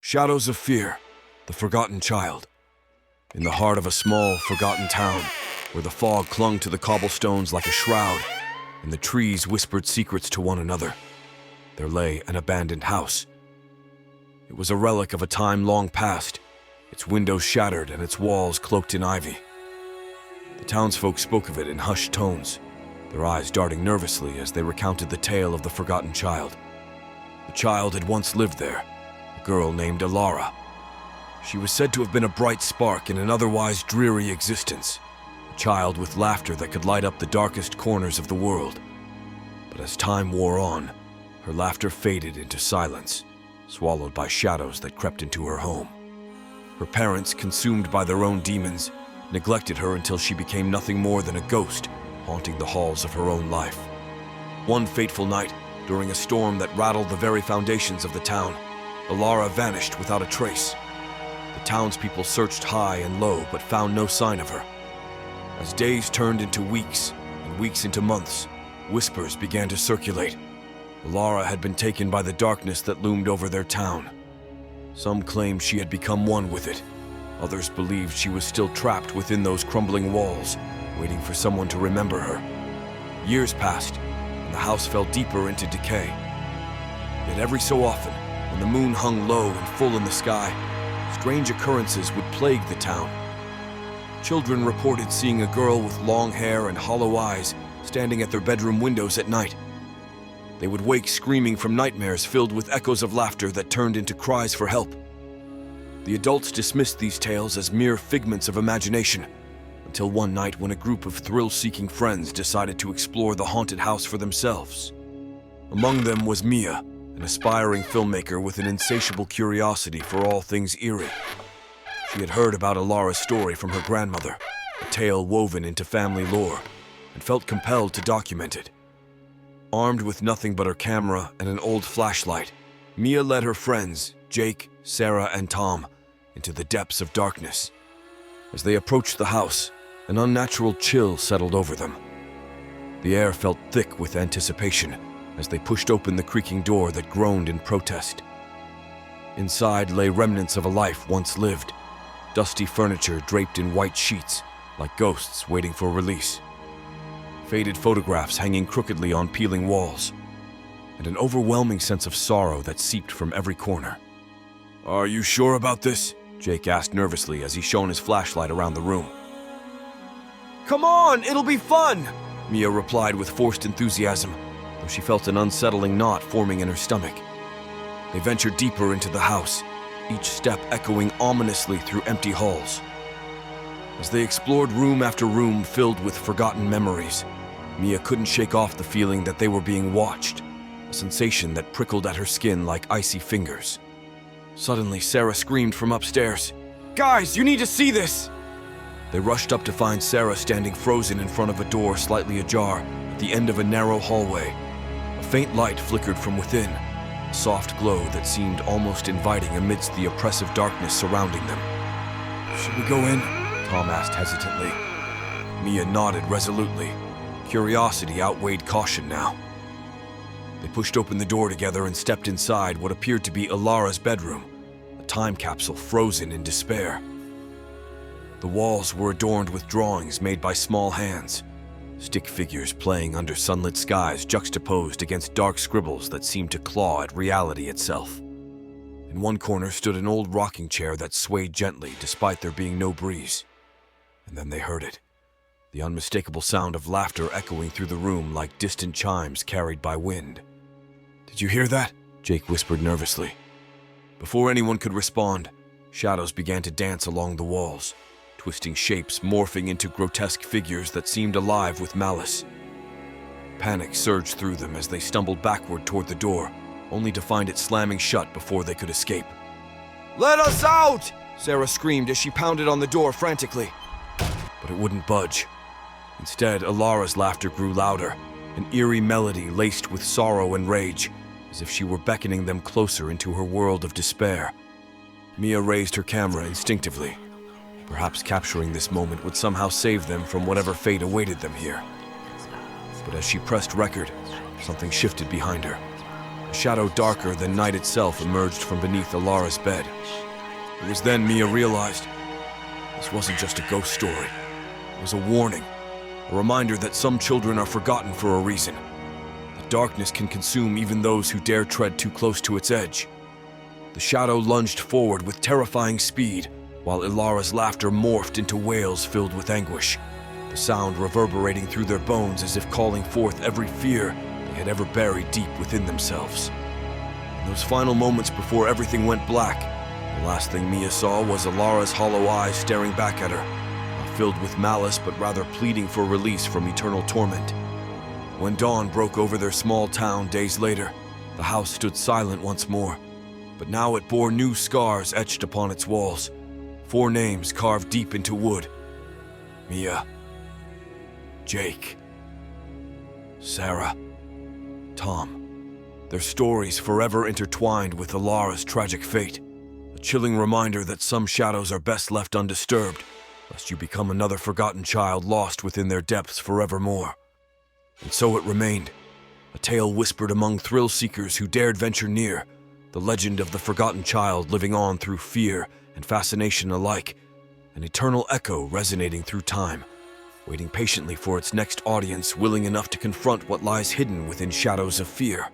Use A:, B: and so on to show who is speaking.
A: Shadows of Fear, the Forgotten Child. In the heart of a small, forgotten town, where the fog clung to the cobblestones like a shroud, and the trees whispered secrets to one another, there lay an abandoned house. It was a relic of a time long past, its windows shattered and its walls cloaked in ivy. The townsfolk spoke of it in hushed tones, their eyes darting nervously as they recounted the tale of the forgotten child. The child had once lived there, a girl named Alara. She was said to have been a bright spark in an otherwise dreary existence, a child with laughter that could light up the darkest corners of the world. But as time wore on, her laughter faded into silence, swallowed by shadows that crept into her home. Her parents, consumed by their own demons, neglected her until she became nothing more than a ghost haunting the halls of her own life. One fateful night, during a storm that rattled the very foundations of the town, Allara vanished without a trace. The townspeople searched high and low but found no sign of her. As days turned into weeks and weeks into months, whispers began to circulate. Allara had been taken by the darkness that loomed over their town. Some claimed she had become one with it. Others believed she was still trapped within those crumbling walls, waiting for someone to remember her. Years passed, and the house fell deeper into decay. Yet every so often, when the moon hung low and full in the sky, strange occurrences would plague the town. Children reported seeing a girl with long hair and hollow eyes standing at their bedroom windows at night. They would wake screaming from nightmares filled with echoes of laughter that turned into cries for help. The adults dismissed these tales as mere figments of imagination, until one night when a group of thrill-seeking friends decided to explore the haunted house for themselves. Among them was Mia, an aspiring filmmaker with an insatiable curiosity for all things eerie. She had heard about Alara's story from her grandmother, a tale woven into family lore, and felt compelled to document it. Armed with nothing but her camera and an old flashlight, Mia led her friends, Jake, Sarah, and Tom, into the depths of darkness. As they approached the house, an unnatural chill settled over them. The air felt thick with anticipation as they pushed open the creaking door that groaned in protest. Inside lay remnants of a life once lived, dusty furniture draped in white sheets, like ghosts waiting for release. Faded photographs hanging crookedly on peeling walls, and an overwhelming sense of sorrow that seeped from every corner. "Are you sure about this?" Jake asked nervously as he shone his flashlight around the room. "Come on, it'll be fun!" Mia replied with forced enthusiasm, though she felt an unsettling knot forming in her stomach. They ventured deeper into the house, each step echoing ominously through empty halls. As they explored room after room filled with forgotten memories, Mia couldn't shake off the feeling that they were being watched, a sensation that prickled at her skin like icy fingers. Suddenly, Sarah screamed from upstairs, "Guys, you need to see this!" They rushed up to find Sarah standing frozen in front of a door slightly ajar at the end of a narrow hallway. A faint light flickered from within, a soft glow that seemed almost inviting amidst the oppressive darkness surrounding them. "Should we go in?" Tom asked hesitantly. Mia nodded resolutely. Curiosity outweighed caution now. They pushed open the door together and stepped inside what appeared to be Alara's bedroom, a time capsule frozen in despair. The walls were adorned with drawings made by small hands, stick figures playing under sunlit skies juxtaposed against dark scribbles that seemed to claw at reality itself. In one corner stood an old rocking chair that swayed gently despite there being no breeze. And then they heard it, the unmistakable sound of laughter echoing through the room like distant chimes carried by wind. "Did you hear that?" Jake whispered nervously. Before anyone could respond, shadows began to dance along the walls, twisting shapes morphing into grotesque figures that seemed alive with malice. Panic surged through them as they stumbled backward toward the door, only to find it slamming shut before they could escape. "Let us out!" Sarah screamed as she pounded on the door frantically. But it wouldn't budge. Instead, Alara's laughter grew louder, an eerie melody laced with sorrow and rage, as if she were beckoning them closer into her world of despair. Mia raised her camera instinctively. Perhaps capturing this moment would somehow save them from whatever fate awaited them here. But as she pressed record, something shifted behind her. A shadow darker than night itself emerged from beneath Alara's bed. It was then Mia realized this wasn't just a ghost story. It was a warning, a reminder that some children are forgotten for a reason. That darkness can consume even those who dare tread too close to its edge. The shadow lunged forward with terrifying speed, while Alara's laughter morphed into wails filled with anguish, the sound reverberating through their bones as if calling forth every fear they had ever buried deep within themselves. In those final moments before everything went black, the last thing Mia saw was Alara's hollow eyes staring back at her, not filled with malice but rather pleading for release from eternal torment. When dawn broke over their small town days later, the house stood silent once more, but now it bore new scars etched upon its walls, 4 names carved deep into wood: Mia, Jake, Sarah, Tom. Their stories forever intertwined with Alara's tragic fate, a chilling reminder that some shadows are best left undisturbed, lest you become another forgotten child lost within their depths forevermore. And so it remained, a tale whispered among thrill-seekers who dared venture near, the legend of the forgotten child living on through fear and fascination alike, an eternal echo resonating through time, waiting patiently for its next audience willing enough to confront what lies hidden within shadows of fear.